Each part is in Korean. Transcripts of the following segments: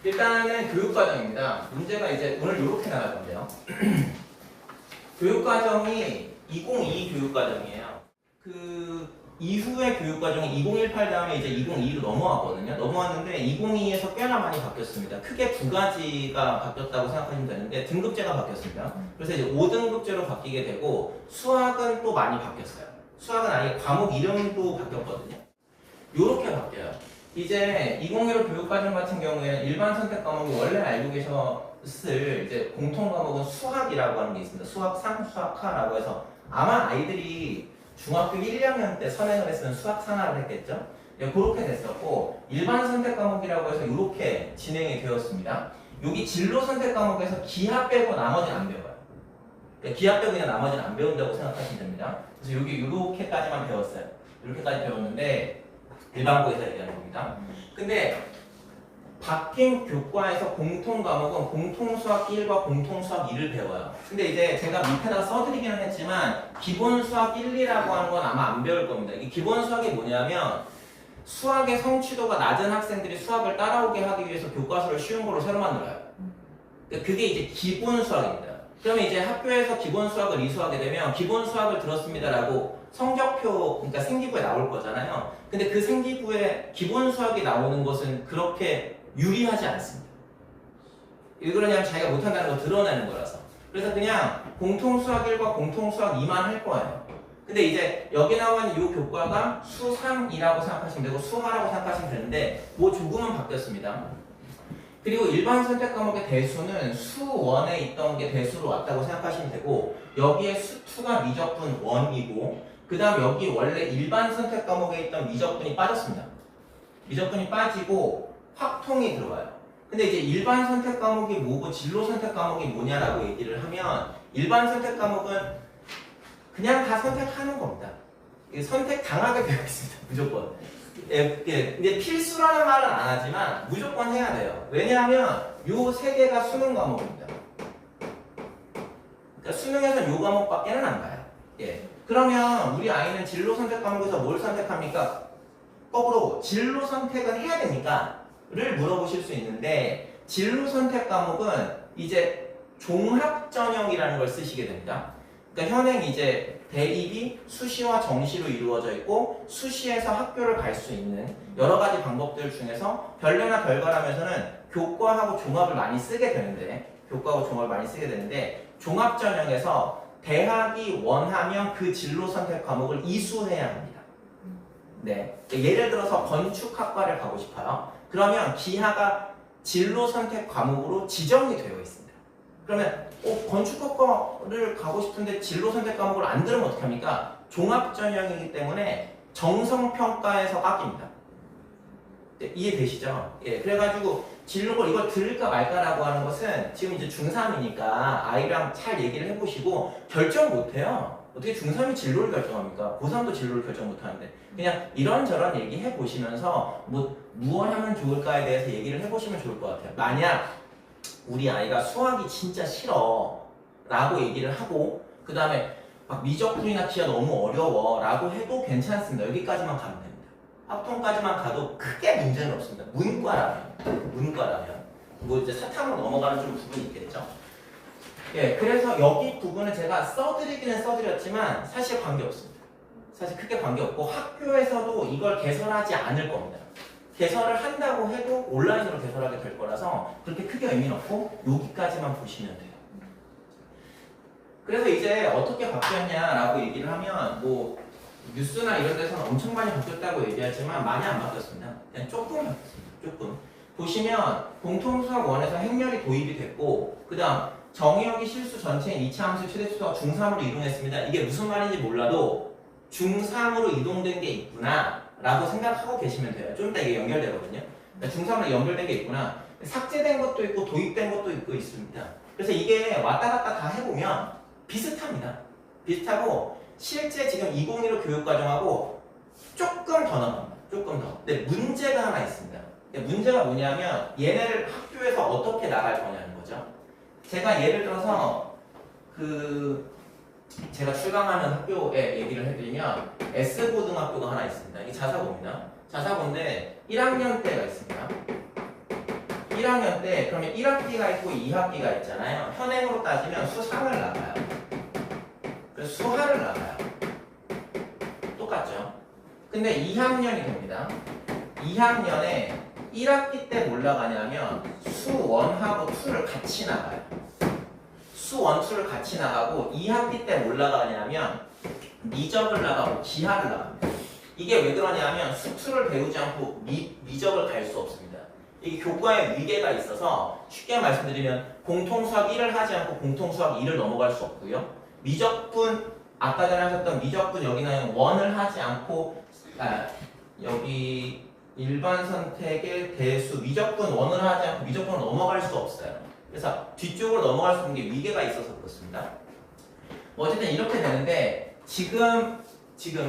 일단은 교육과정입니다. 문제가 이제 오늘 이렇게 나갈 건데요. 교육과정이 2022 교육과정이에요. 그 이후의 교육과정이 2018 다음에 이제 2022로 넘어왔거든요. 넘어왔는데 2022에서 꽤나 많이 바뀌었습니다. 크게 두 가지가 바뀌었다고 생각하시면 되는데 등급제가 바뀌었습니다. 그래서 이제 5등급제로 바뀌게 되고 수학은 또 많이 바뀌었어요. 수학은 아예 과목 이름도 바뀌었거든요. 요렇게 바뀌어요. 이제 2015 교육과정 같은 경우에는 일반 선택 과목이 원래 알고 계셨을 이제 공통 과목은 수학이라고 하는 게 있습니다. 수학상, 수학하라고 해서 아마 아이들이 중학교 1, 2학년 때 선행을 했으면 수학 산하를 했겠죠? 네, 그렇게 됐었고 일반 선택 과목이라고 해서 이렇게 진행이 되었습니다. 여기 진로 선택 과목에서 기하 빼고 나머지는 안 배워요. 그러니까 기하 빼고 그냥 나머지는 안 배운다고 생각하시면 됩니다. 그래서 여기 이렇게까지만 배웠어요. 이렇게까지 배웠는데 일반고에서 얘기하는 겁니다. 근데 바뀐 교과에서 공통 과목은 공통수학 1과 공통수학 2를 배워요. 근데 이제 제가 밑에다가 써드리기는 했지만 기본 수학 1, 2라고 하는 건 아마 안 배울 겁니다. 이 기본 수학이 뭐냐면 수학의 성취도가 낮은 학생들이 수학을 따라오게 하기 위해서 교과서를 쉬운 걸로 새로 만들어요. 그게 이제 기본 수학입니다. 그러면 이제 학교에서 기본 수학을 이수하게 되면 기본 수학을 들었습니다라고 성적표, 그러니까 생기부에 나올 거잖아요. 근데 그 생기부에 기본 수학이 나오는 것은 그렇게 유리하지 않습니다. 왜 그러냐면 자기가 못한다는 거 드러내는 거라서. 그래서 그냥 공통수학 1과 공통수학 2만 할 거예요. 근데 이제 여기 나와 있는 이 교과가 수3이라고 생각하시면 되고 수하라고 생각하시면 되는데 뭐 조금은 바뀌었습니다. 그리고 일반 선택 과목의 대수는 수1에 있던 게 대수로 왔다고 생각하시면 되고 여기에 수2가 미적분 1이고 그 다음 여기 원래 일반 선택 과목에 있던 미적분이 빠졌습니다. 미적분이 빠지고 확통이 들어와요. 근데 이제 일반 선택 과목이 뭐고 진로 선택 과목이 뭐냐라고 얘기를 하면 일반 선택 과목은 그냥 다 선택하는 겁니다. 선택 당하게 되어 있습니다. 무조건. 근데 필수라는 말은 안 하지만 무조건 해야 돼요. 왜냐하면 요 세 개가 수능 과목입니다. 그러니까 수능에서는 요 과목밖에는 안 가요. 예. 그러면 우리 아이는 진로 선택 과목에서 뭘 선택합니까? 거꾸로 진로 선택은 해야 됩니까? 를 물어보실 수 있는데 진로 선택 과목은 이제 종합 전형이라는 걸 쓰시게 됩니다. 그러니까 현행 이제 대입이 수시와 정시로 이루어져 있고 수시에서 학교를 갈 수 있는 여러 가지 방법들 중에서 별례나 별과람에서는 교과하고 종합을 많이 쓰게 되는데 종합 전형에서 대학이 원하면 그 진로 선택 과목을 이수해야 합니다. 네. 예를 들어서 건축학과를 가고 싶어요. 그러면 기하가 진로 선택 과목으로 지정이 되어 있습니다. 그러면 건축학과를 가고 싶은데 진로 선택 과목을 안 들으면 어떡합니까? 종합 전형이기 때문에 정성평가에서 깎입니다. 네, 이해되시죠? 예, 그래가지고 진로를 이걸 들을까 말까라고 하는 것은 지금 이제 중3이니까 아이랑 잘 얘기를 해보시고 결정 못해요. 어떻게 중3이 진로를 결정합니까? 고3도 진로를 결정 못하는데 그냥 이런저런 얘기 해보시면서 무엇 하면 좋을까에 대해서 얘기를 해보시면 좋을 것 같아요. 만약 우리 아이가 수학이 진짜 싫어 라고 얘기를 하고 그 다음에 막 미적분이나 기하 너무 어려워 라고 해도 괜찮습니다. 여기까지만 가면 됩니다. 합통까지만 가도 크게 문제는 없습니다. 문과라면 뭐 이제 사탐으로 넘어가는 좀 부분이 있겠죠. 예, 그래서 여기 부분은 제가 써드리기는 써드렸지만 사실 관계없습니다. 사실 크게 관계없고 학교에서도 이걸 개설하지 않을 겁니다. 개설을 한다고 해도 온라인으로 개설하게 될 거라서 그렇게 크게 의미는 없고 여기까지만 보시면 돼요. 그래서 이제 어떻게 바뀌었냐라고 얘기를 하면 뭐 뉴스나 이런 데서는 엄청 많이 바뀌었다고 얘기하지만 많이 안 바뀌었습니다. 그냥 조금 바뀌었습니다. 조금. 보시면 공통수학 1에서 행렬이 도입이 됐고 그 다음 정의역이 실수 전체인 2차 함수 최대수가 중3으로 이동했습니다. 이게 무슨 말인지 몰라도 중3으로 이동된 게 있구나 라고 생각하고 계시면 돼요. 좀 이따 이게 연결되거든요. 그러니까 중3으로 연결된 게 있구나. 삭제된 것도 있고 도입된 것도 있고 있습니다. 그래서 이게 왔다 갔다 다 해보면 비슷합니다. 비슷하고 실제 지금 2015 교육과정하고 조금 더 나갑니다. 조금 더. 근데 문제가 하나 있습니다. 문제가 뭐냐면 얘네를 학교에서 어떻게 나갈 거냐는 거죠. 제가 예를 들어서 제가 출강하는 학교에 얘기를 해드리면 S고등학교가 하나 있습니다. 이게 자사고입니다. 자사고인데 1학년 때가 있습니다. 1학년 때 그러면 1학기가 있고 2학기가 있잖아요. 현행으로 따지면 수3을 나가요. 그래서 수1을 나가요. 똑같죠? 근데 2학년이 됩니다. 2학년에 1학기 때 뭘 나가냐면 수1하고 2를 같이 나가요. 수1, 2를 같이 나가고 2학기 때 뭘 나가냐면 미적을 나가고 기하를 나갑니다. 이게 왜 그러냐면 수2를 배우지 않고 미적을 갈 수 없습니다. 이게 교과에 위계가 있어서 쉽게 말씀드리면 공통수학 1을 하지 않고 공통수학 2를 넘어갈 수 없고요. 미적분 아까 전에 하셨던 미적분 여기는 1을 하지 않고 여기 일반 선택의 대수 미적분 1을 하지 않고 미적분을 넘어갈 수 없어요. 그래서 뒤쪽으로 넘어갈 수 있는 게 위계가 있어서 그렇습니다. 어쨌든 이렇게 되는데 지금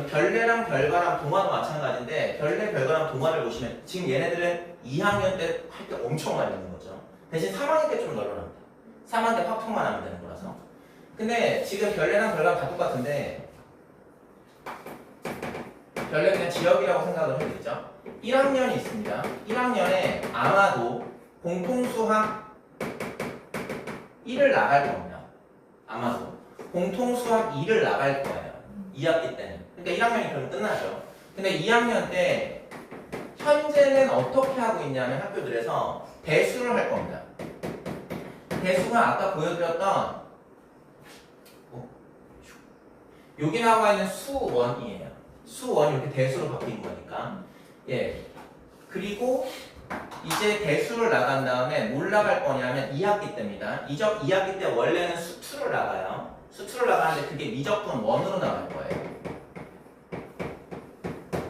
별내랑 별과랑 동화도 마찬가지인데 별내, 별과랑 동화를 보시면 지금 얘네들은 2학년 때 할 게 엄청 많이 있는 거죠. 대신 3학년 때 좀 널널합니다. 3학년 때 확통만 하면 되는 거라서. 근데 지금 별내랑 별과랑 다 똑같은데 별내 그냥 지역이라고 생각을 해야겠죠. 1학년이 있습니다. 1학년에 아마도 공통수학 1을 나갈 겁니다. 아마도 공통수학 2를 나갈 거예요. 2학기 때는. 그러니까 1학년이 그러면 끝나죠. 근데 2학년 때 현재는 어떻게 하고 있냐면 학교들에서 대수를 할 겁니다. 대수가 아까 보여드렸던 여기 나와 있는 수1이에요. 수1이 이렇게 대수로 바뀐 거니까. 예. 그리고 이제 대수를 나간 다음에 뭘 나갈 거냐면 2학기 때입니다. 2학기 때 원래는 수2를 나가요. 수2를 나가는데 그게 미적분 1으로 나갈 거예요.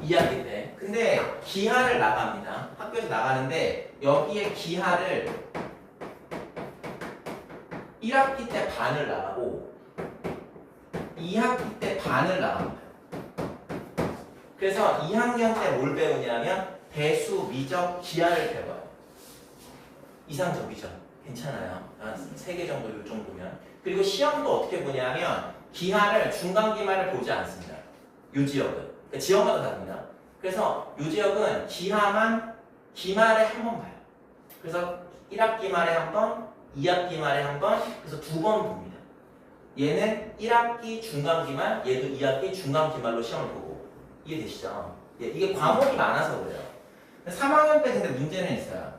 2학기 때. 근데 기하를 나갑니다. 학교에서 나가는데 여기에 기하를 1학기 때 반을 나가고 2학기 때 반을 나갑니다. 그래서 2학년 때 뭘 배우냐면 대수, 미적, 기하를 배워요. 이상적이죠? 괜찮아요. 한 3개 정도 이 정도면. 그리고 시험도 어떻게 보냐면 기하를 중간기말을 보지 않습니다. 요 지역은. 그러니까 지역마다 다릅니다. 그래서 요 지역은 기하만 기말에 한 번 봐요. 그래서 1학기 말에 한 번, 2학기 말에 한 번, 그래서 2번 봅니다. 얘는 1학기 중간기말, 얘도 2학기 중간기말로 시험을 보고. 이해되시죠? 예, 이게 과목이 많아서 그래요. 3학년 때 근데 문제는 있어요.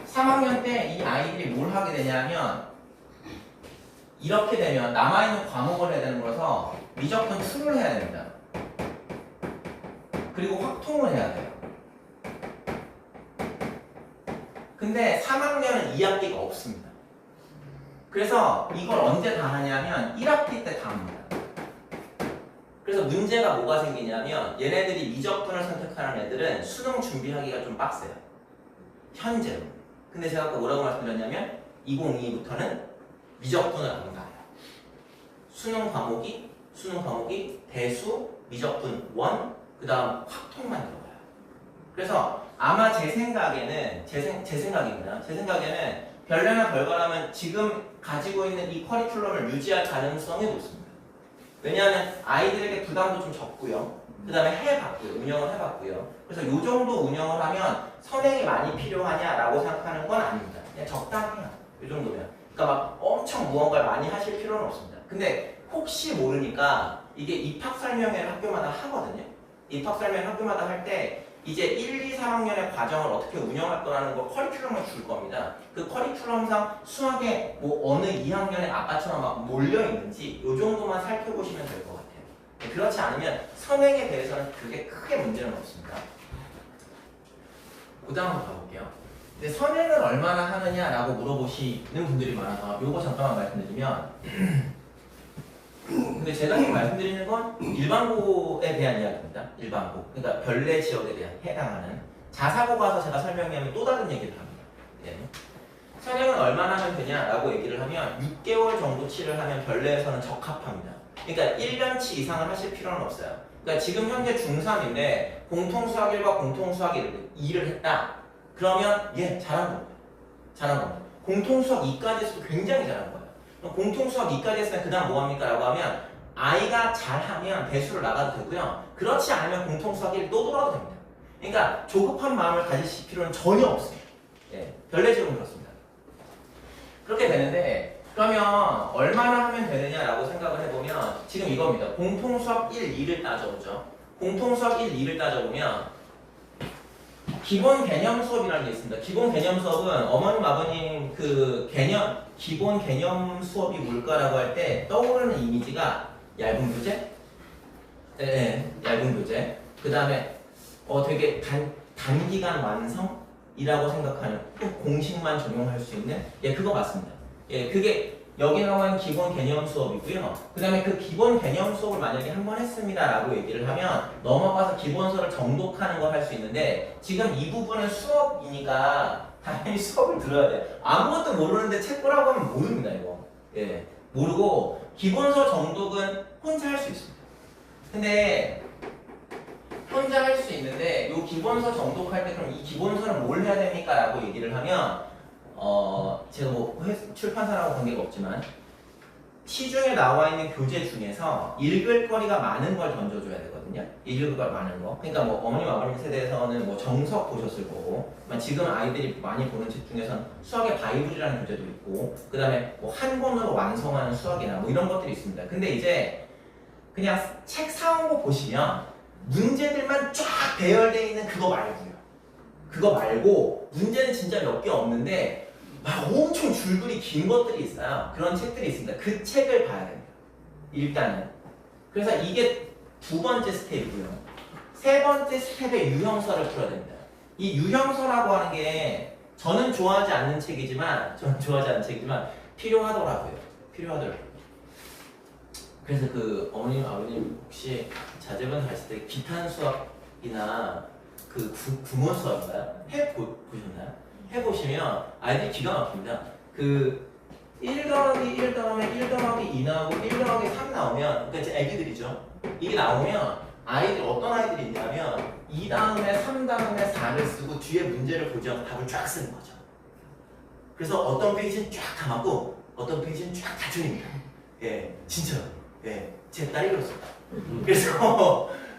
3학년 때 이 아이들이 뭘 하게 되냐면 이렇게 되면 남아있는 과목을 해야 되는 거라서 미적분 2를 해야 됩니다. 그리고 확통을 해야 돼요. 근데 3학년은 2학기가 없습니다. 그래서 이걸 언제 다 하냐면 1학기 때 다 합니다. 그래서 문제가 뭐가 생기냐면 얘네들이 미적분을 선택하는 애들은 수능 준비하기가 좀 빡세요. 현재로. 근데 제가 아까 뭐라고 말씀드렸냐면 2022부터는 미적분을 안 가요. 수능 과목이 대수, 미적분 1, 그 다음 확통만 들어가요. 그래서 아마 제 생각에는 제 생각에는 별내나 별과라면 지금 가지고 있는 이 커리큘럼을 유지할 가능성이 높습니다. 왜냐하면 아이들에게 부담도 좀 적고요. 그 다음에 해봤고요. 운영을 해봤고요. 그래서 이 정도 운영을 하면 선행이 많이 필요하냐라고 생각하는 건 아닙니다. 그냥 적당해요. 이 정도면. 그러니까 막 엄청 무언가를 많이 하실 필요는 없습니다. 근데 혹시 모르니까 이게 입학설명회를 학교마다 하거든요. 입학설명회 학교마다 할 때 이제 1, 2, 3학년의 과정을 어떻게 운영할 거라는 거 커리큘럼을 줄 겁니다. 그 커리큘럼상 수학에 뭐 어느 2학년에 아까처럼 막 몰려 있는지 이 정도만 살펴보시면 될 것 같아요. 그렇지 않으면 선행에 대해서는 그게 크게 문제는 없습니다. 그 다음 한번 가볼게요. 근데 선행을 얼마나 하느냐라고 물어보시는 분들이 많아서 요거 잠깐만 말씀드리면 근데 제가 지금 말씀드리는 건 일반고에 대한 이야기입니다. 일반고. 그러니까 별내 지역에 대한 해당하는 자사고 가서 제가 설명하면 또 다른 얘기를 합니다. 예. 선행은 얼마나 하면 되냐라고 얘기를 하면 6개월 정도치를 하면 별내에서는 적합합니다. 그러니까 1년치 이상을 하실 필요는 없어요. 그러니까 지금 현재 중3인데 공통수학 1과 공통수학 2를 했다. 그러면 잘한 겁니다. 잘한 겁니다. 공통수학 2까지 해서도 굉장히 잘한 거예요. 공통수학 2까지 했으면 그 다음 뭐합니까? 라고 하면 아이가 잘하면 대수를 나가도 되고요. 그렇지 않으면 공통수학 1 또 돌아도 됩니다. 그러니까 조급한 마음을 가지실 필요는 전혀 없습니다. 예, 별내집은 그렇습니다. 그렇게 되는데 그러면 얼마나 하면 되느냐라고 생각을 해보면 지금 이겁니다. 공통수업 1, 2를 따져보죠. 공통수업 1, 2를 따져보면 기본 개념 수업이라는 게 있습니다. 기본 개념 수업은 어머님 아버님 그 개념 기본 개념 수업이 뭘까라고 할 때 떠오르는 이미지가 얇은 교재, 얇은 교재. 그 다음에 되게 단기간 완성이라고 생각하는 또 공식만 적용할 수 있는 그거 맞습니다. 그게 여기 나온 기본 개념 수업이고요. 그 다음에 그 기본 개념 수업을 만약에 한 번 했습니다라고 얘기를 하면 넘어가서 기본서를 정독하는 걸 할 수 있는데 지금 이 부분은 수업이니까 당연히 수업을 들어야 돼. 아무것도 모르는데 책 보라고 하면 모릅니다 이거. 모르고 기본서 정독은 혼자 할 수 있습니다. 근데 혼자 할 수 있는데 이 기본서 정독할 때 그럼 이 기본서는 뭘 해야 됩니까? 라고 얘기를 하면 제가 뭐 출판사라고 관계가 없지만 시중에 나와 있는 교재 중에서 읽을 거리가 많은 걸 던져줘야 되거든요. 읽을 거리 많은 거. 그러니까 뭐 어머님 아버님 세대에서는 뭐 정석 보셨을 거고, 지금 아이들이 많이 보는 책 중에서는 수학의 바이블이라는 교재도 있고, 그 다음에 뭐 한 권으로 완성하는 수학이나 뭐 이런 것들이 있습니다. 근데 이제 그냥 책 사온 거 보시면 문제들만 쫙 배열되어 있는 그거 말고요. 그거 말고 문제는 진짜 몇 개 없는데 막 엄청 줄글이 긴 것들이 있어요. 그런 책들이 있습니다. 그 책을 봐야 됩니다. 일단은. 그래서 이게 두 번째 스텝이고요. 세 번째 스텝의 유형서를 풀어야 됩니다. 이 유형서라고 하는 게 저는 좋아하지 않는 책이지만 필요하더라고요. 그래서 그 어머님 아버님 혹시 자제분 하실 때 기탄 수학이나 그 구몬 수학인가요? 보셨나요? 해보시면 아이들이 기가 막힙니다. 그 1 더하기 1 더하면 1 더하기 2 나오고 1 더하기 3 나오면 그러니까 이제 애기들이죠. 이게 나오면 아이들 어떤 아이들이 있냐면 2 다음에 3 다음에 4를 쓰고 뒤에 문제를 보지 않고 답을 쫙 쓰는 거죠. 그래서 어떤 페이지는 쫙 다 맞고 어떤 페이지는 쫙 다 틀립니다. 진짜요. 제 딸이 그렇습니다.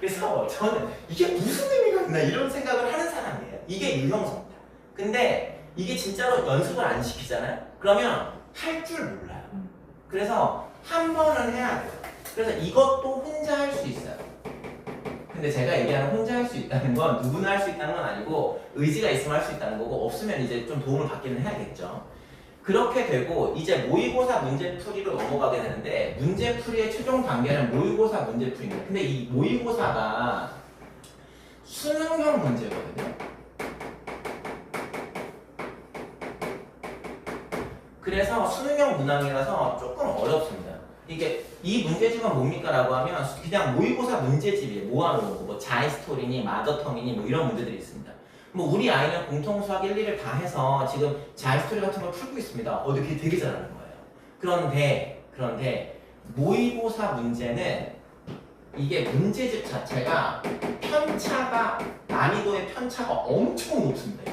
그래서 저는 이게 무슨 의미가 있나 이런 생각을 하는 사람이에요. 이게 유형서입니다. 근데 이게 진짜로 연습을 안 시키잖아요? 그러면 할 줄 몰라요. 그래서 한 번은 해야 돼요. 그래서 이것도 혼자 할 수 있어요. 근데 제가 얘기하는 혼자 할 수 있다는 건 누구나 할 수 있다는 건 아니고 의지가 있으면 할 수 있다는 거고 없으면 이제 좀 도움을 받기는 해야겠죠. 그렇게 되고 이제 모의고사 문제풀이로 넘어가게 되는데 문제풀이의 최종 단계는 모의고사 문제풀이입니다. 근데 이 모의고사가 수능형 문제거든요. 그래서 수능형 문항이라서 조금 어렵습니다. 이게 이 문제집은 뭡니까? 라고 하면 그냥 모의고사 문제집이에요. 모아놓은 뭐 자이스토리니 마더텀이니 뭐 이런 문제들이 있습니다. 뭐 우리 아이는 공통수학 1, 2를 다 해서 지금 자이스토리 같은 걸 풀고 있습니다. 되게 잘하는 거예요. 그런데 모의고사 문제는 이게 문제집 자체가 난이도의 편차가 엄청 높습니다.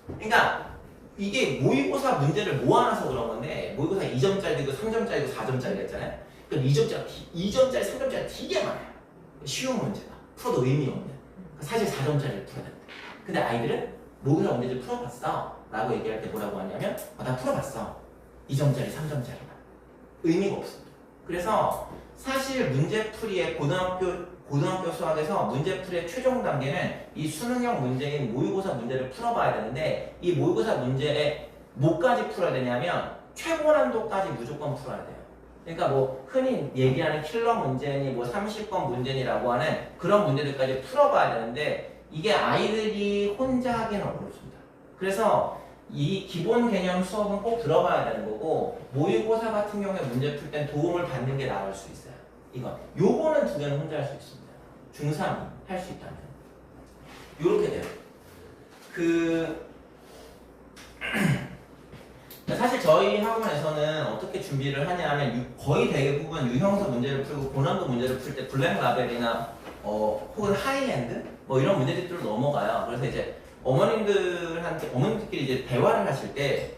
그러니까 이게 모의고사 문제를 모아놔서 그런 건데 모의고사 2점짜리도 3점짜리도 4점짜리 했잖아요. 그럼 2점짜리 3점짜리 되게 많아요. 쉬운 문제가 풀어도 의미 없는 사실 4점짜리를 풀어야 됩니다. 근데 아이들은 모의고사 문제를 풀어봤어 라고 얘기할 때 뭐라고 하냐면 나 풀어봤어 2점짜리 3점짜리만 의미가 없습니다. 그래서 사실 문제풀이의 고등학교 수학에서 문제풀이의 최종 단계는 이 수능형 문제인 모의고사 문제를 풀어봐야 되는데 이 모의고사 문제에 뭐까지 풀어야 되냐면 최고 난도까지 무조건 풀어야 돼요. 그러니까 뭐 흔히 얘기하는 킬러 문제니 뭐 30번 문제니라고 하는 그런 문제들까지 풀어봐야 되는데 이게 아이들이 혼자 하기는 어렵습니다. 그래서 이 기본 개념 수업은 꼭 들어가야 되는 거고 모의고사 같은 경우에 문제 풀 땐 도움을 받는 게 나을 수 있어요. 요거는 두 개는 혼자 할 수 있습니다. 중3이 할 수 있다면 요렇게 돼요. 사실 저희 학원에서는 어떻게 준비를 하냐면 거의 대부분 유형서 문제를 풀고 고난도 문제를 풀 때 블랙 라벨이나 혹은 하이엔드 뭐 이런 문제들로 넘어가요. 그래서 이제 어머님들끼리 이제 대화를 하실 때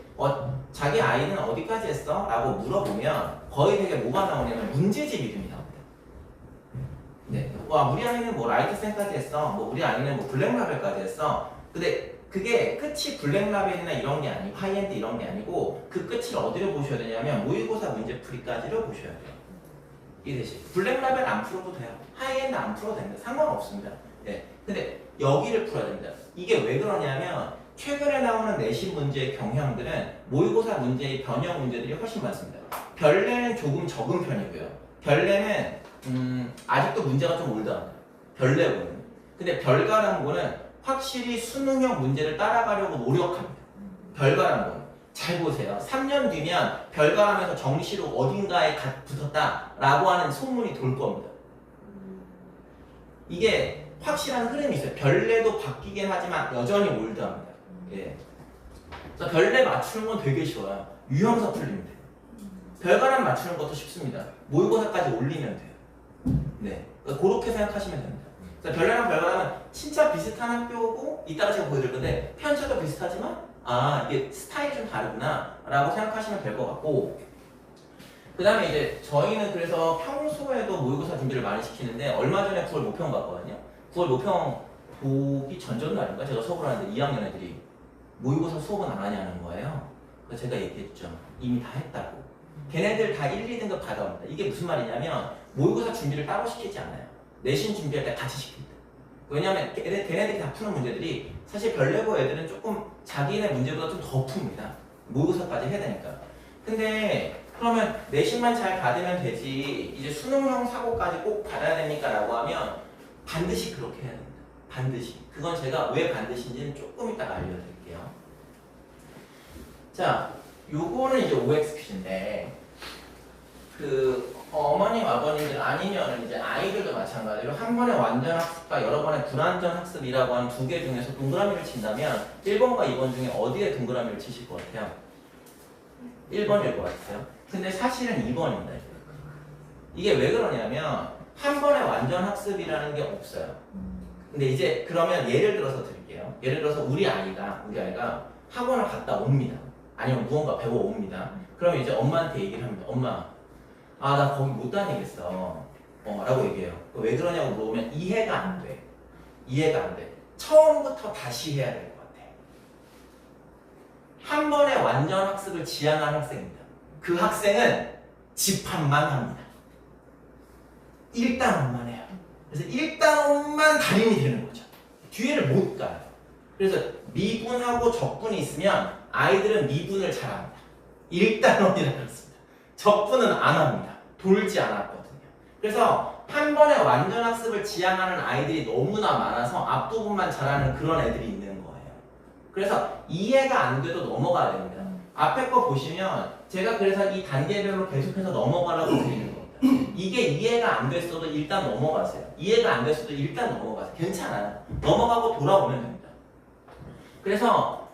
자기 아이는 어디까지 했어? 라고 물어보면 거의 되게 뭐가 나오냐면 문제집 이름이 나옵니다. 우리 아이는 뭐 라이트센까지 했어. 뭐 우리 아이는 뭐 블랙라벨까지 했어. 근데 그게 끝이 블랙라벨이나 이런 게 아니고 하이엔드 이런 게 아니고 그 끝을 어디로 보셔야 되냐면 모의고사 문제풀이까지로 보셔야 돼요. 이 대신 블랙라벨 안 풀어도 돼요. 하이엔드 안 풀어도 됩니다. 상관없습니다. 예. 근데 여기를 풀어야 됩니다. 이게 왜 그러냐면 최근에 나오는 내신 문제의 경향들은 모의고사 문제의 변형 문제들이 훨씬 많습니다. 별내는 조금 적은 편이고요. 별내는 아직도 문제가 좀 올드합니다. 별내고는. 근데 별가람고는 확실히 수능형 문제를 따라가려고 노력합니다. 별가람고는. 잘 보세요. 3년 뒤면 별가람에서 정시로 어딘가에 붙었다라고 하는 소문이 돌 겁니다. 이게 확실한 흐름이 있어요. 별내도 바뀌긴 하지만 여전히 올드합니다. 예. 그래서 별내 맞추는 건 되게 쉬워요. 유형서 풀리면 돼요. 별가람 맞추는 것도 쉽습니다. 모의고사까지 올리면 돼요. 네. 그러니까 그렇게 생각하시면 됩니다. 그래서 별내랑 별가람은 진짜 비슷한 학교고 이따가 제가 보여드릴 건데 편차도 비슷하지만 아 이게 스타일이 좀 다르구나 라고 생각하시면 될 것 같고 그 다음에 이제 저희는 그래서 평소에도 모의고사 준비를 많이 시키는데 얼마 전에 9월 모평 봤거든요. 9월 모평 보기 전날인가 제가 수업을 하는데 2학년 애들이 모의고사 수업은 안 하냐는 거예요. 그래서 제가 얘기했죠. 이미 다 했다고. 걔네들 다 1, 2등급 받아옵니다. 이게 무슨 말이냐면 모의고사 준비를 따로 시키지 않아요. 내신 준비할 때 같이 시킵니다. 왜냐하면 걔네들이 다 푸는 문제들이 사실 별내고 애들은 조금 자기네 문제보다 좀 더 풉니다. 모의고사까지 해야 되니까. 근데 그러면 내신만 잘 받으면 되지 이제 수능형 사고까지 꼭 받아야 됩니까? 라고 하면 반드시 그렇게 해야 됩니다. 반드시. 그건 제가 왜 반드시인지는 조금 이따가 알려드릴게요. 자, 요거는 이제 OX 퀴즈인데 그 어머님 아버님들 아니면 이제 아이들도 마찬가지로 한 번에 완전 학습과 여러 번의 불완전 학습이라고 하는 두 개 중에서 동그라미를 친다면 1번과 2번 중에 어디에 동그라미를 치실 것 같아요? 1번일 것 같아요. 근데 사실은 2번입니다. 이게 왜 그러냐면 한 번에 완전 학습이라는 게 없어요. 근데 이제 그러면 예를 들어서 드릴게요. 예를 들어서 우리 아이가 학원을 갔다 옵니다. 아니면 무언가 배워옵니다. 그러면 이제 엄마한테 얘기를 합니다. 엄마, 아, 나 거기 못 다니겠어. 라고 얘기해요. 왜 그러냐고 물어보면 이해가 안 돼. 이해가 안 돼. 처음부터 다시 해야 될 것 같아. 한 번에 완전 학습을 지향한 학생입니다. 그 학생은 집합만 합니다. 1단원만 해요. 그래서 1단원만 달인이 되는 거죠. 뒤에를 못 가요. 그래서 미분하고 적분이 있으면 아이들은 미분을 잘합니다. 1단원이라고 했습니다. 적분은 안 합니다. 돌지 않았거든요. 그래서 한 번에 완전 학습을 지향하는 아이들이 너무나 많아서 앞부분만 잘하는 그런 애들이 있는 거예요. 그래서 이해가 안 돼도 넘어가야 됩니다. 앞에 거 보시면 제가 그래서 이 단계별로 계속해서 넘어가라고 드리는 겁니다. 이게 이해가 안 됐어도 일단 넘어가세요. 이해가 안 됐어도 일단 넘어가세요. 괜찮아요. 넘어가고 돌아오면 됩니다. 그래서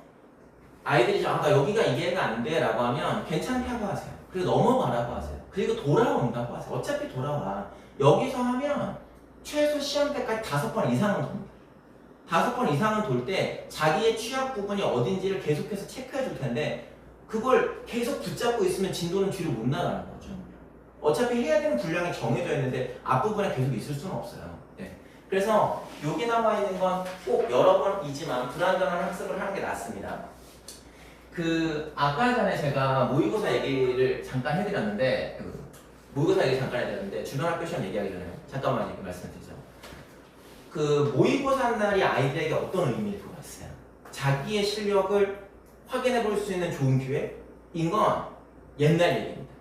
아이들이 아까 여기가 이해가 안 돼 라고 하면 괜찮다고 하세요. 그리고 넘어가라고 하세요. 그리고 돌아온다고 하세요. 어차피 돌아와. 여기서 하면 최소 시험 때까지 5번 이상은 돕니다. 5번 이상은 돌 때 자기의 취약 부분이 어딘지를 계속해서 체크해 줄 텐데 그걸 계속 붙잡고 있으면 진도는 뒤로 못 나가는 거죠. 어차피 해야 되는 분량이 정해져 있는데 앞부분에 계속 있을 수는 없어요. 네. 그래서 여기 나와 있는 건 꼭 여러 번이지만 불완전한 학습을 하는 게 낫습니다. 아까 전에 제가 모의고사 얘기를 잠깐 해드렸는데 모의고사 얘기 잠깐 해드렸는데 주변 학교 시험 얘기하기 전에 잠깐만 얘기 말씀드리죠. 모의고사 날이 아이들에게 어떤 의미일 것 같아요? 자기의 실력을 확인해 볼 수 있는 좋은 기회인 건 옛날 얘기입니다.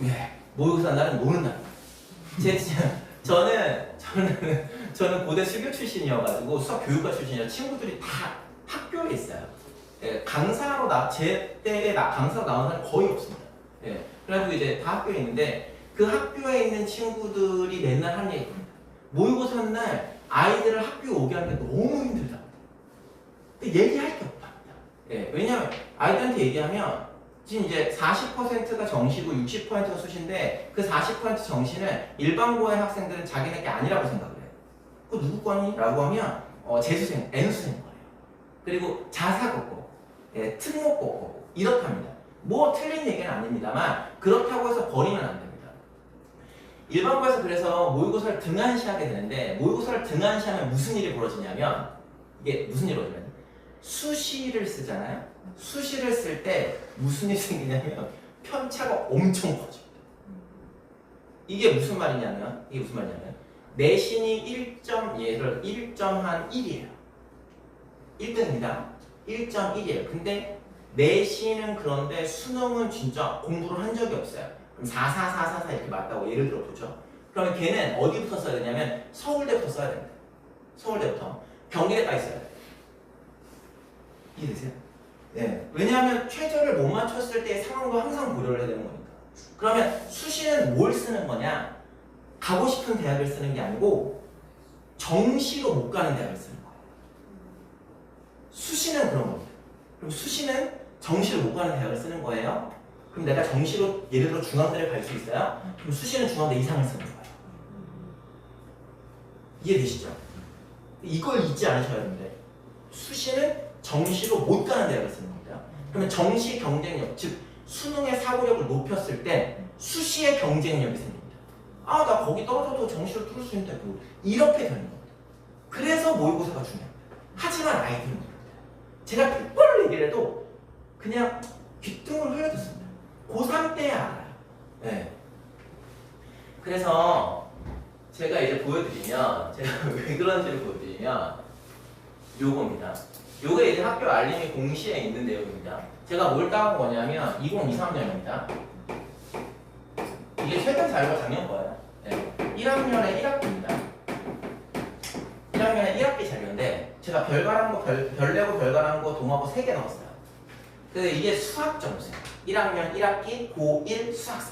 네, 모의고사 날은 노는 날입니다. 저는 고대 수교 출신이어가지고 수학 교육과 출신이라 친구들이 다 학교에 있어요. 예, 제 때에 강사로 나오는 사람이 거의 없습니다. 예, 그래가지고 이제 다 학교에 있는데 그 학교에 있는 친구들이 맨날 하는 얘기입니다. 모의고사 날 아이들을 학교에 오게 하는 게 너무 힘들다. 근데 얘기할 게 없답니다. 예, 왜냐하면 아이들한테 얘기하면 지금 이제 40%가 정시고 60%가 수시인데 그 40% 정시는 일반고의 학생들은 자기네게 아니라고 생각을 해요. 그거 누구 거니? 라고 하면 재수생, N수생 거예요. 그리고 자사고고, 예, 특목고고 이렇게 합니다. 뭐 틀린 얘기는 아닙니다만 그렇다고 해서 버리면 안 됩니다. 일반고에서 그래서 모의고사를 등한시하게 되는데 모의고사를 등한시하면 무슨 일이 벌어지냐면 이게 무슨 일이 벌어지냐면 수시를 쓰잖아요. 수시를 쓸 때 무슨 일이 생기냐면 편차가 엄청 커집니다. 이게 무슨 말이냐면 내신이 1.1이에요. 1등입니다. 1.1이에요. 근데 내신은 그런데 수능은 진짜 공부를 한 적이 없어요. 그럼 4, 4, 4, 4, 4 이렇게 맞다고 예를 들어 보죠. 그러면 걔는 어디부터 써야 되냐면 서울대부터 써야 됩니다. 서울대부터. 경기대까지 써야 돼요. 이해되세요? 네. 왜냐하면 최저를 못 맞췄을 때의 상황도 항상 고려를 해야 되는 거니까. 그러면 수시는 뭘 쓰는 거냐? 가고 싶은 대학을 쓰는 게 아니고 정시로 못 가는 대학을 쓰는 거예요. 수시는 그런 겁니다. 그럼 수시는 정시로 못 가는 대학을 쓰는 거예요. 그럼 내가 정시로 예를 들어 중앙대를 갈 수 있어요? 그럼 수시는 중앙대 이상을 쓰는 거예요. 이해되시죠? 이걸 잊지 않으셔야 되는데 수시는 정시로 못 가는 대학을 쓰는 겁니다. 그러면 정시 경쟁력, 즉 수능의 사고력을 높였을 때 수시의 경쟁력이 생깁니다. 아, 나 거기 떨어져도 정시로 뚫을 수 있는데 뭐 이렇게 되는 겁니다. 그래서 모의고사가 중요합니다. 하지만 아이들은 모릅니다. 제가 100번을 얘기를 해도 그냥 귓등을 흘려듣습니다. 고3 때야 알아요. 네. 그래서 제가 이제 보여드리면 제가 왜 그런지를 보여드리면 요겁니다. 요게 이제 학교 알림이 공시에 있는 내용입니다. 제가 뭘 따온 거냐면 2023년입니다. 이게 최근 자료가 작년 거예요. 네. 1학년에 1학기입니다. 1학년에 1학기 자료인데 제가 별가란 거, 별내고 별가란 거, 동화고 3개 넣었어요. 근데 이게 수학 점수예요. 1학년 1학기 고1 수학사.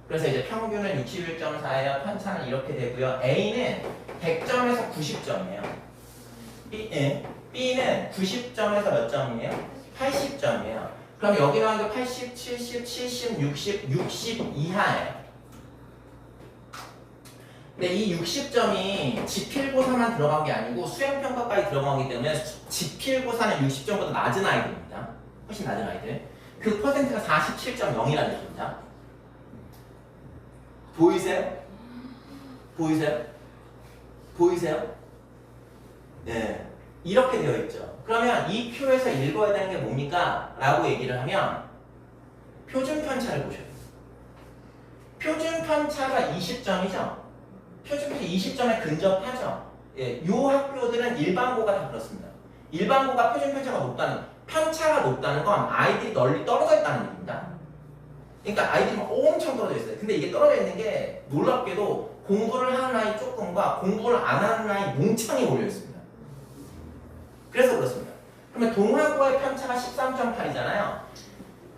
그래서 이제 평균은 61.4예요. 편차는 이렇게 되고요. A는 100점에서 90점이에요. B는 90점에서 몇 점이에요? 80점이에요. 그럼 여기 나오는 게 80, 70, 70, 60 이하예요. 근데 이 60점이 지필고사만 들어간 게 아니고 수행평가까지 들어가기 때문에 지필고사는 60점보다 낮은 아이들입니다. 훨씬 낮은 아이들. 그 퍼센트가 47.0이라는 얘기입니다. 보이세요? 보이세요? 보이세요? 네. 이렇게 되어 있죠. 그러면 이 표에서 읽어야 되는 게 뭡니까? 라고 얘기를 하면 표준 편차를 보셔야 돼요. 표준 편차가 20점이죠? 표준 편차 20점에 근접하죠? 예, 요 학교들은 일반고가 다 그렇습니다. 일반고가 표준 편차가 높다는, 편차가 높다는 건 아이들이 널리 떨어져 있다는 얘기입니다. 그러니까 아이들이 막 엄청 떨어져 있어요. 근데 이게 떨어져 있는 게 놀랍게도 공부를 하는 아이 조금과 공부를 안 하는 아이 몽창이 몰려 있습니다. 그래서 그렇습니다. 그러면 동화고의 편차가 13.8이잖아요.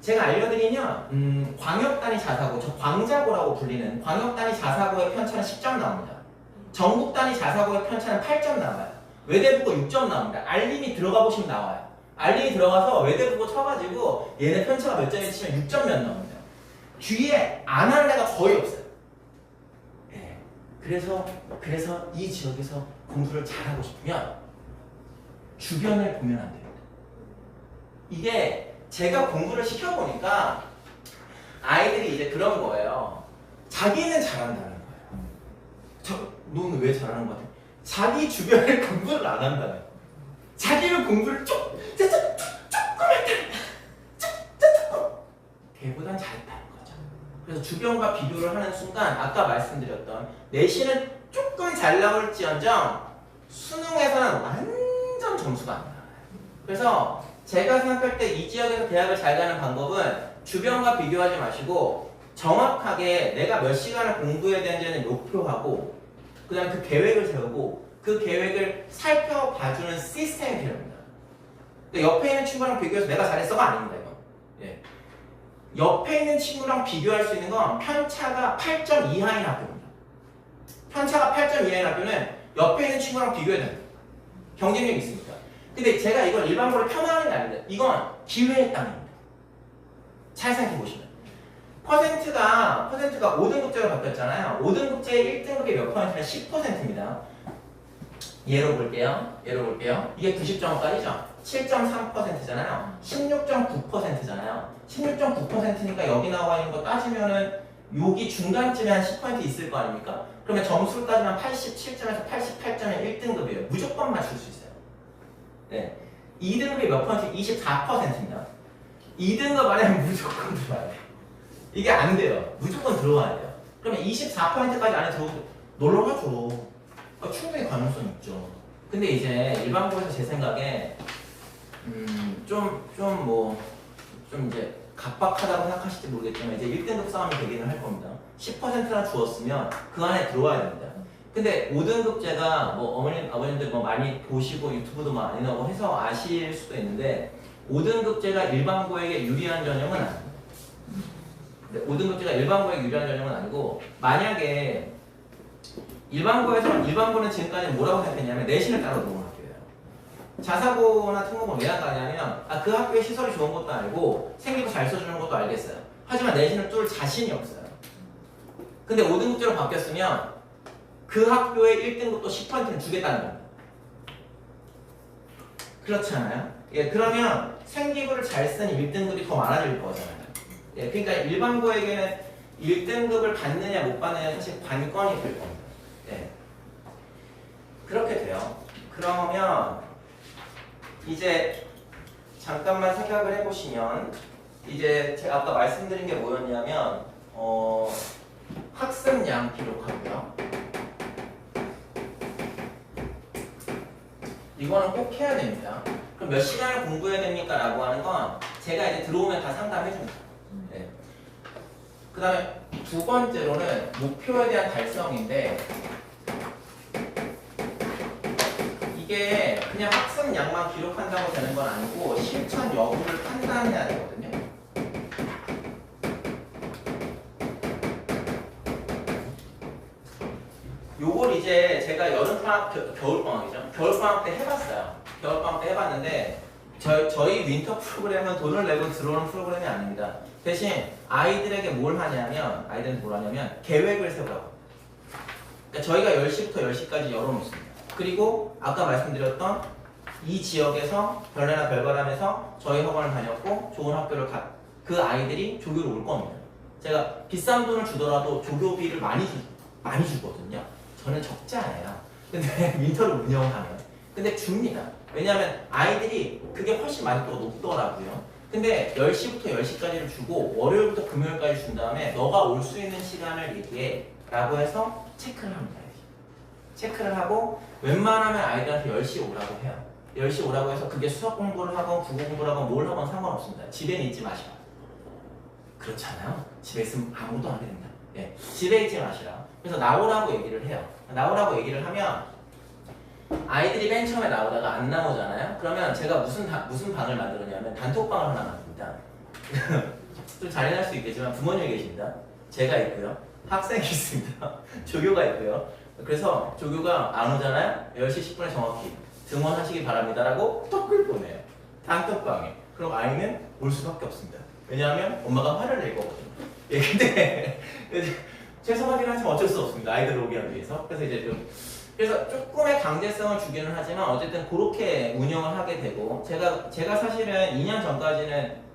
제가 알려드리면 광역단위 자사고, 저 광자고라고 불리는 광역단위 자사고의 편차는 10점 나옵니다. 전국단위 자사고의 편차는 8점 나와요. 외대국어 6점 나옵니다. 알림이 들어가 보시면 나와요. 알림이 들어가서 외대국어 쳐가지고 얘네 편차가 몇 점인지 치면 6점 몇 나옵니다. 뒤에 안 하는 애가 거의 없어요. 네. 그래서 이 지역에서 공부를 잘하고 싶으면 주변을 보면 안 됩니다. 이게 제가 공부를 시켜보니까 아이들이 이제 그런 거예요. 자기는 잘한다는 거예요. 너는 왜 잘하는 거 같아? 자기 주변에 공부를 안 한다는 거예요. 자기는 공부를 조금 걔보단 잘했다는 거죠. 그래서 주변과 비교를 하는 순간 아까 말씀드렸던 내신은 조금 잘 나올지언정 수능에서는 완전 점수가 안 나와요. 그래서 제가 생각할 때 이 지역에서 대학을 잘 가는 방법은 주변과 비교하지 마시고 정확하게 내가 몇 시간을 공부해야 되는지는 목표하고 그 다음에 그 계획을 세우고 그 계획을 살펴봐주는 시스템이 필요합니다. 그러니까 옆에 있는 친구랑 비교해서 내가 잘했어가 아닙니다. 이건. 예. 옆에 있는 친구랑 비교할 수 있는 건 편차가 8점 이하인 학교입니다. 편차가 8점 이하인 학교는 옆에 있는 친구랑 비교해야 됩니다. 경쟁력이 있으니까. 근데 제가 이걸 일반고를 폄하하는 게 아닙니다. 이건 기회의 땅입니다. 잘 생각해 보시면. 퍼센트가 5등급제로 바뀌었잖아요. 5등급제의 1등급이 몇 퍼센트면 10%입니다. 예로 볼게요. 이게 90점까지죠. 7.3%잖아요. 16.9%잖아요. 16.9%니까 여기 나와 있는 거 따지면은 여기 중간쯤에 한 10% 있을 거 아닙니까? 그러면 점수를 따지면 87점에서 88점의 1등급이에요. 무조건 맞출 수 있어요. 네. 2등급이 몇 퍼센트? 24%입니다. 2등급 안에 무조건 들어와야 돼요. 이게 안 돼요. 무조건 들어와야 돼요. 그러면 24%까지 안에 들어오고 놀러 가죠. 충분히 가능성이 있죠. 근데 이제 일반고에서 제 생각에 좀 이제 각박하다고 생각하실지 모르겠지만 이제 1등급 싸움이 되기는 할 겁니다. 10%나 주었으면 그 안에 들어와야 됩니다. 근데 5등급제가 뭐 아버님들 뭐 많이 보시고 유튜브도 많이 나오고 해서 아실 수도 있는데 5등급제가 일반고에게 유리한 전형은 아닙니다. 5등급제가 일반고에게 유리한 전형은 아니고 만약에 일반고는 지금까지 뭐라고 생각했냐면 내신을 따로 놓은 학교예요. 자사고나 특목고는 왜 안 가냐면 그 학교의 시설이 좋은 것도 알고 생기부 잘 써주는 것도 알겠어요. 하지만 내신을 뚫을 자신이 없어요. 근데 5등급제로 바뀌었으면 그 학교의 1등급도 10%는 주겠다는 겁니다. 그렇지 않아요? 예, 그러면 생기부를 잘 쓰니 1등급이 더 많아질 거잖아요. 예, 그러니까 일반고에게는 1등급을 받느냐 못 받느냐 사실 관건이 될 겁니다. 예. 그렇게 돼요. 그러면 이제 잠깐만 생각을 해보시면 이제 제가 아까 말씀드린 게 뭐였냐면 학습량 기록하고요. 이거는 꼭 해야 됩니다. 그럼 몇 시간을 공부해야 됩니까? 라고 하는 건 제가 이제 들어오면 다 상담해 줍니다. 네. 그 다음에 두 번째로는 목표에 대한 달성인데 이게 그냥 학습량만 기록한다고 되는 건 아니고 실천 여부를 판단해야 되거든요. 요걸 이제 제가 여름방학, 겨울방학이죠. 겨울방학 때 해봤어요. 겨울방학 때 해봤는데 저희 윈터 프로그램은 돈을 내고 들어오는 프로그램이 아닙니다. 대신 아이들에게 뭘 하냐면 아이들은 뭘 하냐면 계획을 세우라고. 그러니까 저희가 10시부터 10시까지 열어놓습니다. 그리고 아까 말씀드렸던 이 지역에서 별내나 별바람에서 저희 학원을 다녔고 좋은 학교를 그 아이들이 조교로 올 겁니다. 제가 비싼 돈을 주더라도 조교비를 많이 주거든요. 저는 적자예요. 근데 윈터를 운영하면 근데 줍니다. 왜냐하면 아이들이 그게 훨씬 만족도가 높더라고요. 근데 10시부터 10시까지를 주고 월요일부터 금요일까지 준 다음에 너가 올 수 있는 시간을 얘기해 라고 해서 체크를 합니다. 체크를 하고 웬만하면 아이들한테 10시 오라고 해요. 10시 오라고 해서 그게 수학 공부를 하건 국어 공부를 하건 뭘 하건 상관없습니다. 집에는 있지 마시라. 그렇잖아요. 집에 있으면 아무도 안 됩니다. 예, 집에 있지 마시라. 그래서 나오라고 얘기를 해요. 나오라고 얘기를 하면 아이들이 맨 처음에 나오다가 안 나오잖아요. 그러면 제가 무슨 방을 만들었냐면 단톡방을 하나 만듭니다. 좀 잔인할 수 있겠지만 부모님이 계십니다. 제가 있고요. 학생이 있습니다. 조교가 있고요. 그래서 조교가 안 오잖아요. 10시 10분에 정확히 등원하시기 바랍니다라고 톡을 보내요. 단톡방에. 그럼 아이는 올 수밖에 없습니다. 왜냐하면 엄마가 화를 낼 거거든요. 예, 근데 죄송하긴 하지만 어쩔 수 없습니다. 아이들 오게 하기 위해서. 그래서 조금의 강제성을 주기는 하지만 어쨌든 그렇게 운영을 하게 되고 제가 사실은 2년 전까지는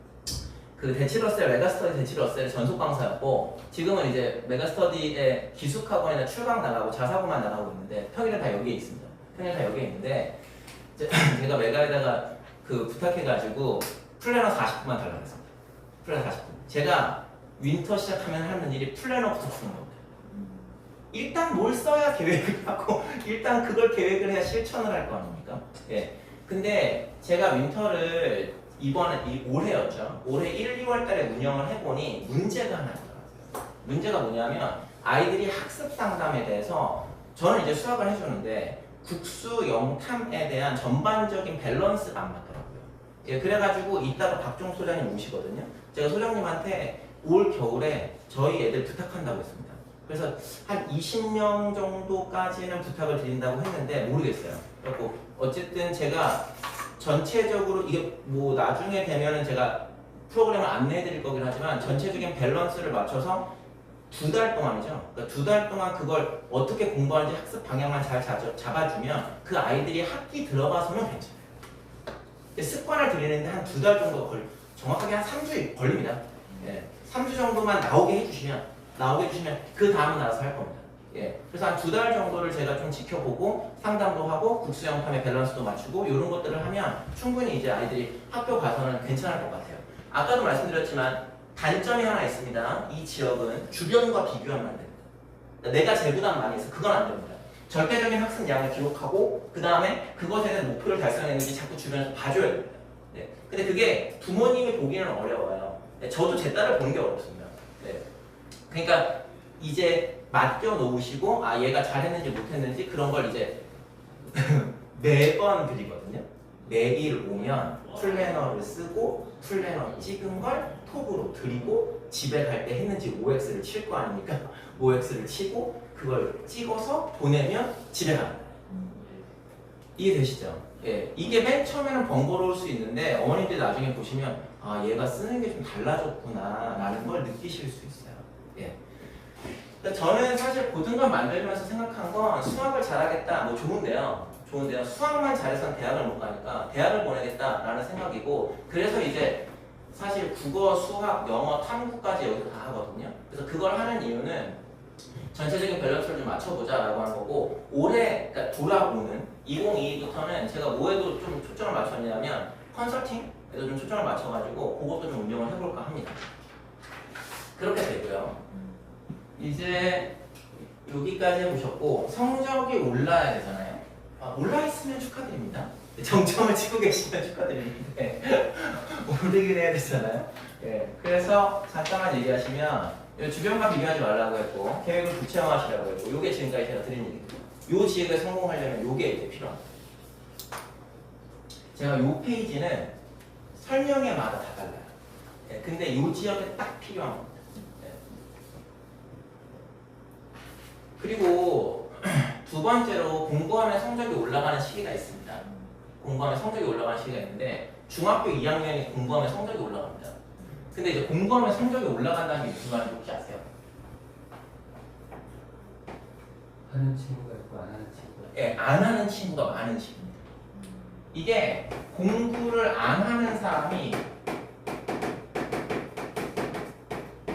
그 대치러셀, 메가스터디 대치러셀 전속 강사였고 지금은 이제 메가스터디의 기숙학원이나 출강 나가고 자사고만 나가고 있는데 평일에 다 여기에 있습니다. 평일에 다 여기에 있는데 제가 메가에다가 그 부탁해가지고 플래너 40분만 달라고 했습니다. 플래너 40분. 제가 윈터 시작하면 하는 일이 플래너부터 푸는 겁니다. 일단 뭘 써야 계획을 하고 일단 그걸 계획을 해야 실천을 할 거 아닙니까? 예. 근데 제가 윈터를 올해였죠. 올해 1, 2월 달에 운영을 해보니 문제가 하나 있더라고요. 문제가 뭐냐면 아이들이 학습 상담에 대해서 저는 이제 수학을 해주는데 국수, 영탐에 대한 전반적인 밸런스가 안 맞더라고요. 예, 그래가지고 이따가 박종 소장님 오시거든요. 제가 소장님한테 올 겨울에 저희 애들 부탁한다고 했습니다. 그래서 한 20명 정도까지는 부탁을 드린다고 했는데 모르겠어요. 그래서 어쨌든 제가 전체적으로 이게 뭐 나중에 되면은 제가 프로그램을 안내해 드릴 거긴 하지만 전체적인 밸런스를 맞춰서 2달 동안이죠. 그러니까 2달 동안 그걸 어떻게 공부하는지 학습 방향만 잘 잡아주면 그 아이들이 학기 들어가서는 괜찮아요. 습관을 들이는데 한 2달 정도 정확하게 한 3주 걸립니다. 예, 3주 정도만 나오게 해주시면 그 다음은 알아서 할 겁니다. 예, 그래서 한 2달 정도를 제가 좀 지켜보고 상담도 하고 국수영탐의 밸런스도 맞추고 이런 것들을 하면 충분히 이제 아이들이 학교 가서는 괜찮을 것 같아요. 아까도 말씀드렸지만 단점이 하나 있습니다. 이 지역은 주변과 비교하면 안 됩니다. 내가 재부담 많이 해서 그건 안 됩니다. 절대적인 학습량을 기록하고 그 다음에 그것에 대한 목표를 달성했는지 자꾸 주변에서 봐줘야 됩니다. 네. 근데 그게 부모님이 보기는 어려워요. 네. 저도 제 딸을 보는 게 어렵습니다. 네. 그러니까 이제 맡겨 놓으시고 아 얘가 잘했는지 못했는지 그런 걸 이제 매번 드리거든요. 내일 오면 플래너를 쓰고 플래너 찍은 걸 톡으로 드리고 집에 갈 때 했는지 OX를 칠 거 아닙니까? OX를 치고 그걸 찍어서 보내면 집에 갑니다. 이해되시죠? 예, 이게 맨 처음에는 번거로울 수 있는데 어머님들이 나중에 보시면 아 얘가 쓰는 게 좀 달라졌구나 라는 걸 느끼실 수 있어요. 예. 저는 사실 고등관 만들면서 생각한 건 수학을 잘하겠다 뭐 좋은데요. 수학만 잘해서는 대학을 못 가니까 대학을 보내겠다라는 생각이고 그래서 이제 사실 국어, 수학, 영어, 탐구까지 여기서 다 하거든요. 그래서 그걸 하는 이유는 전체적인 밸런스를 좀 맞춰보자라고 하는 거고 올해 그러니까 돌아오는 2022부터는 제가 뭐에도 좀 초점을 맞췄냐면 컨설팅에도 좀 초점을 맞춰가지고 그것도 좀 운영을 해볼까 합니다. 그렇게 되고요. 이제 여기까지 해보셨고 성적이 올라야 되잖아요. 올라있으면 축하드립니다. 정점을 치고 계시면 축하드립니다. 오르긴 해야 되잖아요. 예, 그래서 잠깐만 얘기하시면 주변과 비교하지 말라고 했고 계획을 구체화하시라고 했고 요게 지금까지 제가 드린 얘기입니다. 요 지역에 성공하려면 요게 이제 필요합니다. 제가 요 페이지는 설명에마다 다 달라요. 예, 근데 요 지역에 딱 필요한 겁니다. 예. 그리고 두 번째로 공부하면 성적이 올라가는 시기가 있습니다. 공부하면 성적이 올라가는 시기가 있는데 중학교 2학년이 공부하면 성적이 올라갑니다. 근데 이제 공부하면 성적이 올라간다는 게 무슨 말인지 혹시 아세요? 하는 친구가 있고 안 하는 친구가 있고. 예, 안 하는 친구가 많은 시기입니다. 이게 공부를 안 하는 사람이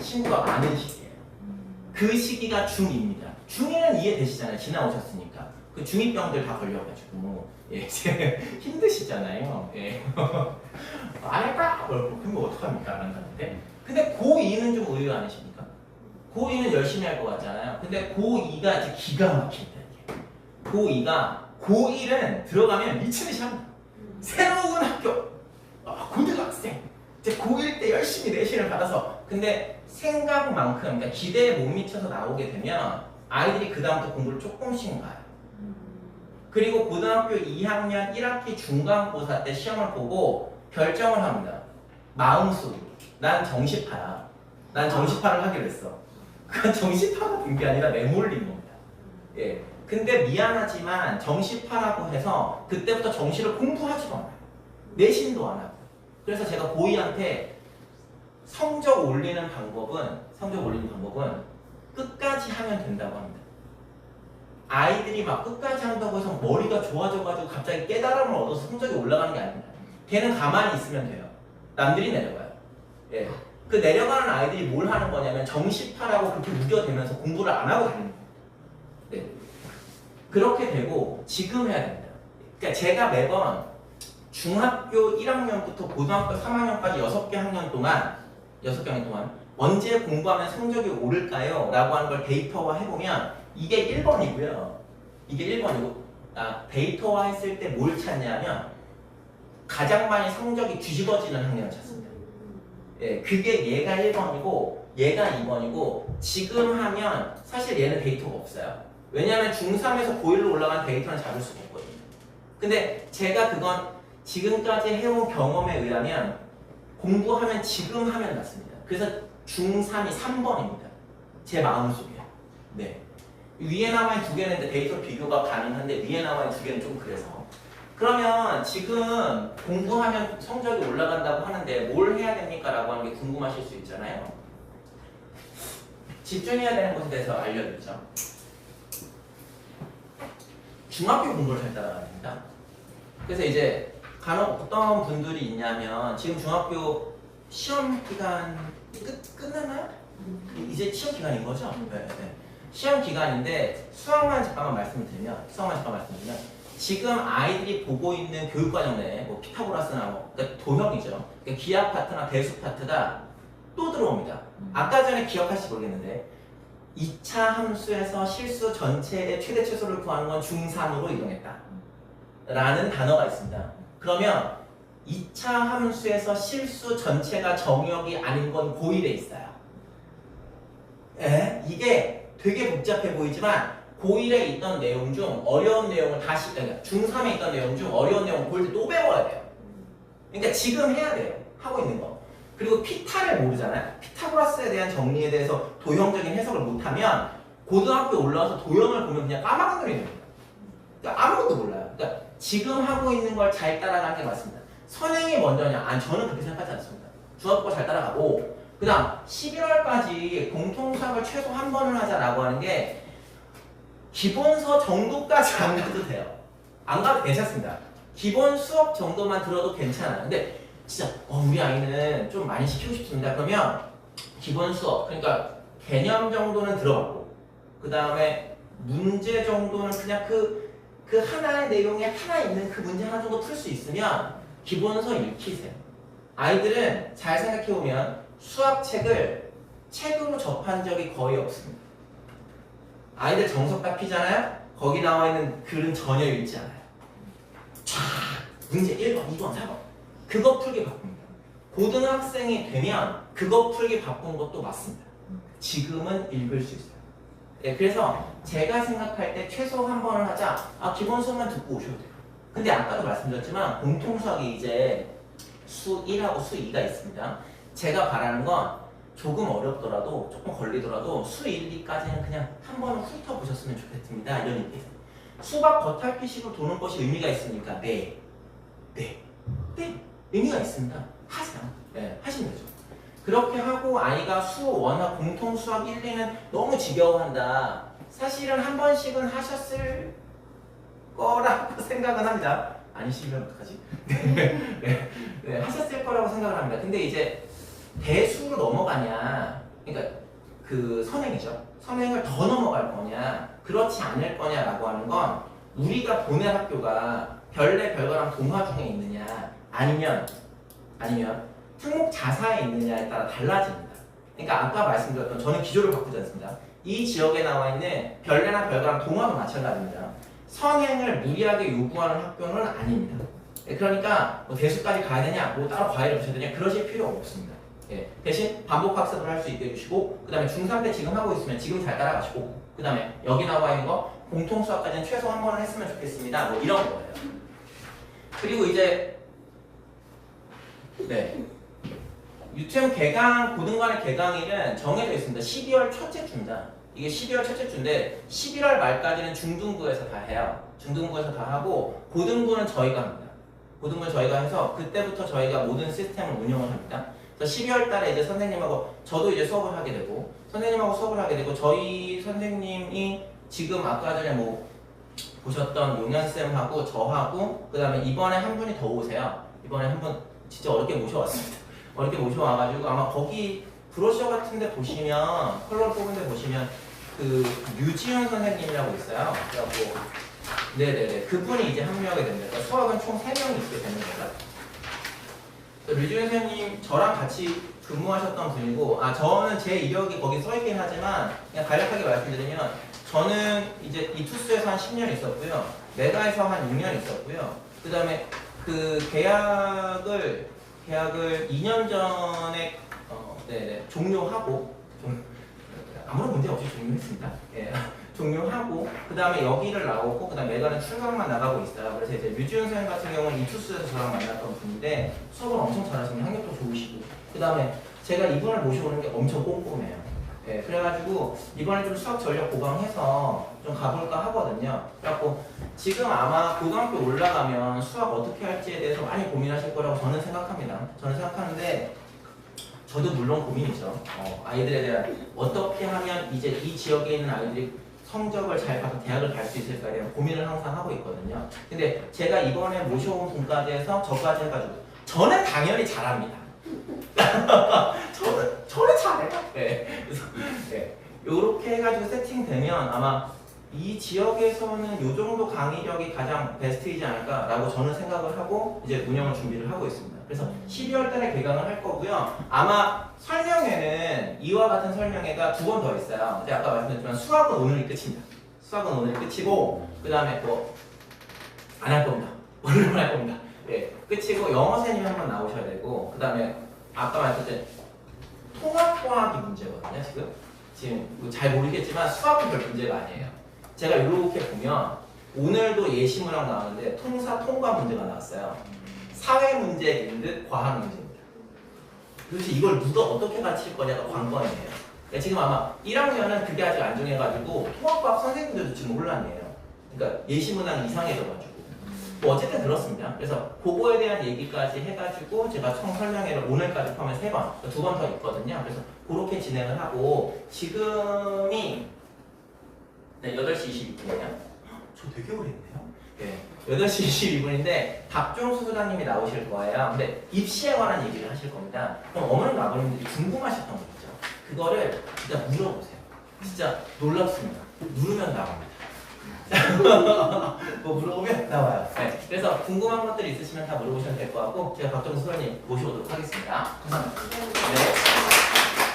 친구가 많은 시기예요. 그 시기가 중2입니다. 중2는 이해되시잖아요. 지나오셨으니까. 그 중2병들 다 걸려가지고 예, 힘드시잖아요. 예. 안 할까? 그럼 어떡합니까? 안 한다는데. 근데 고2는 좀 의외 아니십니까? 고2는 열심히 할 것 같잖아요. 근데 고2가 이제 기가 막힙니다. 이게. 고2가 고1은 들어가면 미친 듯이 합니다. 새로운 학교, 고등학생. 이제 고1 때 열심히 내신을 받아서 근데 생각만큼 그러니까 기대에 못 미쳐서 나오게 되면 아이들이 그 다음부터 공부를 조금씩 가요. 그리고 고등학교 2학년 1학기 중간고사 때 시험을 보고 결정을 합니다. 마음속으로. 난 정시파야. 난 정시파를 하기로 했어. 그건 정시파가 된 게 아니라 내몰린 겁니다. 예. 근데 미안하지만 정시파라고 해서 그때부터 정시를 공부하지도 않아요. 내신도 안 하고. 그래서 제가 고2한테 성적 올리는 방법은 끝까지 하면 된다고 합니다. 아이들이 막 끝까지 한다고 해서 머리가 좋아져가지고 갑자기 깨달음을 얻어서 성적이 올라가는 게 아닙니다. 걔는 가만히 있으면 돼요. 남들이 내려가요. 예. 그 내려가는 아이들이 뭘 하는 거냐면 정시파라고 그렇게 우겨대면서 공부를 안 하고 다니는 겁니다. 네. 그렇게 되고 지금 해야 됩니다. 그러니까 제가 매번 중학교 1학년부터 고등학교 3학년까지 6개 학년 동안 언제 공부하면 성적이 오를까요? 라고 하는 걸 데이터화 해보면 이게 1번이고요. 이게 1번이고 데이터화 했을 때 뭘 찾냐면 가장 많이 성적이 뒤집어지는 학년을 찾습니다. 예, 그게 얘가 1번이고 얘가 2번이고 지금 하면 사실 얘는 데이터가 없어요. 왜냐하면 중3에서 고1로 올라간 데이터는 잡을 수가 없거든요. 근데 제가 그건 지금까지 해온 경험에 의하면 공부하면 지금 하면 낫습니다. 그래서 중3이 3번입니다. 제 마음속에. 네. 위에 나와 있는 두 개는 데이터 비교가 가능한데 위에 나와 있는 두 개는 좀 그래서. 그러면 지금 공부하면 성적이 올라간다고 하는데 뭘 해야 됩니까? 라고 하는 게 궁금하실 수 있잖아요. 집중해야 되는 것에 대해서 알려드리죠. 중학교 공부를 잘 따라가야 됩니다. 그래서 이제 간혹 어떤 분들이 있냐면 지금 중학교 시험 기간 끝났나요? 이제 시험 기간인 거죠? 네, 네. 시험 기간인데 수학만 잠깐만 말씀드리면 지금 아이들이 보고 있는 교육과정 내에 뭐 피타고라스나 뭐 그러니까 도형이죠. 그러니까 기하 파트나 대수 파트가 또 들어옵니다. 아까 전에 기억하실지 모르겠는데 2차 함수에서 실수 전체의 최대 최소를 구하는 건 중3으로 이동했다 라는 단어가 있습니다. 그러면 2차 함수에서 실수 전체가 정의역이 아닌 건 고1에 있어요. 이게 되게 복잡해 보이지만 고1에 있던 내용 중 어려운 내용을 다시 그러니까 중3에 있던 내용 중 어려운 내용 고1 때 또 배워야 돼요. 그러니까 지금 해야 돼요. 하고 있는 거. 그리고 피타를 모르잖아요. 피타고라스에 대한 정리에 대해서 도형적인 해석을 못하면 고등학교에 올라와서 도형을 보면 그냥 까마귀 놀이 됩니다. 그러니까 아무것도 몰라요. 그러니까 지금 하고 있는 걸 잘 따라가는 게 맞습니다. 선행이 먼저냐? 아니 저는 그렇게 생각하지 않습니다. 중학교 잘 따라가고 그 다음 11월까지 공통수학을 최소 한 번은 하자라고 하는 게 기본서 정도까지 안 가도 돼요. 안 가도 괜찮습니다. 기본 수업 정도만 들어도 괜찮아요. 근데 진짜 우리 아이는 좀 많이 시키고 싶습니다. 그러면 기본 수업 그러니까 개념 정도는 들어가고 그 다음에 문제 정도는 그냥 그 하나의 내용에 하나 있는 그 문제 하나 정도 풀 수 있으면 기본서 읽히세요. 아이들은 잘 생각해보면 수학책을 책으로 접한 적이 거의 없습니다. 아이들 정석답 피잖아요? 거기 나와 있는 글은 전혀 읽지 않아요. 쫙 문제 1번, 2번, 4번 그거 풀기 바쁩니다. 고등학생이 되면 그거 풀기 바쁜 것도 맞습니다. 지금은 읽을 수 있어요. 네, 그래서 제가 생각할 때 최소 한 번을 하자. 기본 수업만 듣고 오셔도 돼요. 근데 아까도 말씀드렸지만 공통수학이 이제 수 1하고 수 2가 있습니다. 제가 바라는 건 조금 어렵더라도 조금 걸리더라도 수 1, 2까지는 그냥 한 번은 훑어보셨으면 좋겠습니다. 이런 의미에서 수박 겉핥기식으로 도는 것이 의미가 있습니까? 네. 의미가 있습니다. 하세요. 네, 하시면 되죠. 그렇게 하고 아이가 수 1과 공통수학 1, 2는 너무 지겨워한다. 사실은 한 번씩은 하셨을 거라고 생각은 합니다. 아니시면 어떡하지? 네, 하셨을 거라고 생각을 합니다. 근데 이제 대수로 넘어가냐, 그러니까 그 선행이죠. 선행을 더 넘어갈 거냐, 그렇지 않을 거냐라고 하는 건 우리가 보낼 학교가 별내 별거랑 동화 중에 있느냐, 아니면 특목 자사에 있느냐에 따라 달라집니다. 그러니까 아까 말씀드렸던 저는 기조를 바꾸지 않습니다. 이 지역에 나와 있는 별내나 별거랑 동화도 마찬가지입니다. 선행을 무리하게 요구하는 학교는 아닙니다. 그러니까 뭐 대수까지 가야 되냐, 뭐 따로 과외를 주셔야 되냐 그러실 필요가 없습니다. 대신 반복 학습을 할 수 있게 해주시고 그 다음에 중3 때 지금 하고 있으면 지금 잘 따라가시고 그 다음에 여기 나와 있는 거 공통수학까지는 최소 한 번은 했으면 좋겠습니다. 뭐 이런 거예요. 그리고 이제 유치원 개강, 고등반의 개강일은 정해져 있습니다. 12월 첫째 주입니다. 이게 12월 첫째 주인데 11월 말까지는 중등부에서 다 해요. 중등부에서 다 하고 고등부는 저희가 합니다. 고등부는 저희가 해서 그때부터 저희가 모든 시스템을 운영을 합니다. 그래서 12월 달에 이제 선생님하고 저도 이제 수업을 하게 되고 선생님하고 수업을 하게 되고 저희 선생님이 지금 아까 전에 뭐 보셨던 용현쌤하고 저하고 그 다음에 이번에 한 분이 더 오세요. 이번에 한 분 진짜 어렵게 모셔왔습니다. 어렵게 모셔와가지고 아마 거기 브로셔 같은데 보시면 컬러 뽑은데 보시면 그 류지현 선생님이라고 있어요. 그래갖고 네네네 그분이 이제 합류하게 됩니다. 그러니까 수학은 총 3명이 있게 되는 거죠. 류지현 선생님 저랑 같이 근무하셨던 분이고 저는 제 이력이 거기 써있긴 하지만 그냥 간략하게 말씀드리면 저는 이제 이투스에서 한 10년 있었고요. 메가에서 한 6년 있었고요. 그 다음에 그 계약을 2년 전에 종료하고 아무런 문제 없이 종료했습니다. 종료하고 그 다음에 여기를 나오고 그 다음에 메가는 출강만 나가고 있어요. 그래서 이제 류지훈 선생님 같은 경우는 이투스에서 저랑 만났던 분인데 수업을 엄청 잘하시고 학력도 좋으시고 그 다음에 제가 이분을 모셔오는 게 엄청 꼼꼼해요. 그래가지고 이번에 좀 수학 전력 보강해서 좀 가볼까 하거든요. 그래갖고 지금 아마 고등학교 올라가면 수학 어떻게 할지에 대해서 많이 고민하실 거라고 저는 생각합니다. 저는 생각하는데 저도 물론 고민이죠. 아이들에 대한 어떻게 하면 이제 이 지역에 있는 아이들이 성적을 잘 봐서 대학을 갈 수 있을까에 대한 고민을 항상 하고 있거든요. 근데 제가 이번에 모셔온 분까지 해서 저까지 해가지고 저는 당연히 잘합니다. 저는 잘해요. 그래서 요렇게 해가지고 세팅되면 아마 이 지역에서는 요 정도 강의력이 가장 베스트이지 않을까라고 저는 생각을 하고 이제 운영을 준비를 하고 있습니다. 그래서 12월 달에 개강을 할 거고요. 아마 설명회는 이와 같은 설명회가 2번 더 있어요. 근데 아까 말씀드렸지만 수학은 오늘이 끝입니다. 수학은 오늘 끝이고 그 다음에 또 안 할 겁니다. 오늘은 할 겁니다. 네, 끝이고 영어 선생님이 한 번 나오셔야 되고 그 다음에 아까 말씀드린 통합과학이 문제거든요. 지금 뭐잘 모르겠지만 수학은 별 문제가 아니에요. 제가 이렇게 보면 오늘도 예시문학 나왔는데 통사 통과 문제가 나왔어요. 사회 문제인 듯 과학 문제입니다. 도대체 이걸 누가 어떻게 가르칠 거냐가 관건이에요. 그러니까 지금 아마 1학년은 그게 아직 안 정해가지고 통합과학 선생님들도 지금 혼란이에요. 그러니까 예시문학 이상해져가지고 뭐 어쨌든 그렇습니다. 그래서 그거에 대한 얘기까지 해가지고 제가 총 설명회를 오늘까지 포함해서 3번, 2번 더 있거든요. 그래서 그렇게 진행을 하고 지금이 네, 8시 22분이에요. 저 되게 오래 했네요. 네, 8시 22분인데 박종수 소장님이 나오실 거예요. 근데 입시에 관한 얘기를 하실 겁니다. 그럼 어머님 아버님들이 궁금하셨던 거 있죠. 그거를 진짜 물어보세요. 진짜 놀랍습니다. 누르면 나옵니다. 뭐 물어보면 나와요. 네, 그래서 궁금한 것들이 있으시면 다 물어보시면 될 것 같고 제가 박정수 소장님 모셔오도록 하겠습니다. 감사합니다. 네.